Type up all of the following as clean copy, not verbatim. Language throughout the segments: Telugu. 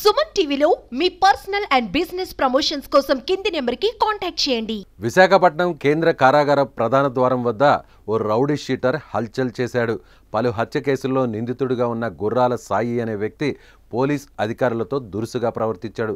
సుమన్ టీవీలో మీ పర్సనల్ అండ్ బిజినెస్ ప్రమోషన్స్ కోసం కింది నెంబర్కి కాంటాక్ట్ చేయండి. విశాఖపట్నం కేంద్ర కారాగార ప్రధాన ద్వారం వద్ద ఓ రౌడీ షీటర్ హల్చల్ చేశాడు. పలు హత్య కేసుల్లో నిందితుడిగా ఉన్న గుర్రాల సాయి అనే వ్యక్తి పోలీస్ అధికారులతో దురుసుగా ప్రవర్తించాడు.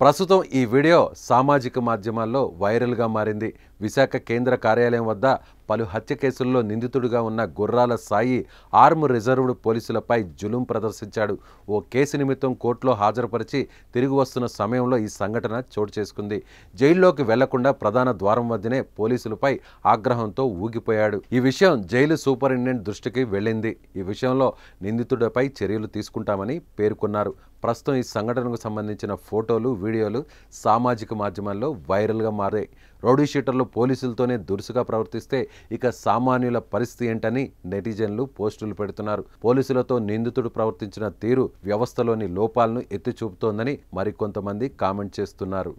ప్రస్తుతం ఈ వీడియో సామాజిక మాధ్యమాల్లో వైరల్గా మారింది. విశాఖ కేంద్ర కార్యాలయం వద్ద పలు హత్య కేసుల్లో నిందితుడిగా ఉన్న గుర్రాల సాయి ఆర్మ్ రిజర్వ్డ్ పోలీసులపై జులుం ప్రదర్శించాడు. ఓ కేసు నిమిత్తం కోర్టులో హాజరుపరిచి తిరిగి వస్తున్న సమయంలో ఈ సంఘటన చోటు చేసుకుంది. జైల్లోకి వెళ్లకుండా ప్రధాన ద్వారం వద్దనే పోలీసులపై ఆగ్రహంతో ఊగిపోయాడు. ఈ విషయం జైలు సూపరింటెండెంట్ దృష్టికి వెళ్ళింది. ఈ విషయంలో నిందితుడిపై చర్యలు తీసుకుంటామని పేర్కొన్నారు. ప్రస్తుతం ఈ సంఘటనకు సంబంధించిన ఫోటోలు, వీడియోలు సామాజిక మాధ్యమాల్లో వైరల్గా మారాయి. రౌడీ షీటర్లు పోలీసులతోనే దురుసుగా ప్రవర్తిస్తే ఇక సామాన్యుల పరిస్థితి ఏంటని నెటిజన్లు పోస్టులు పెడుతున్నారు. పోలీసులతో నిందితుడు ప్రవర్తించిన తీరు వ్యవస్థలోని లోపాలను ఎత్తి చూపుతోందని మరికొంతమంది కామెంట్ చేస్తున్నారు.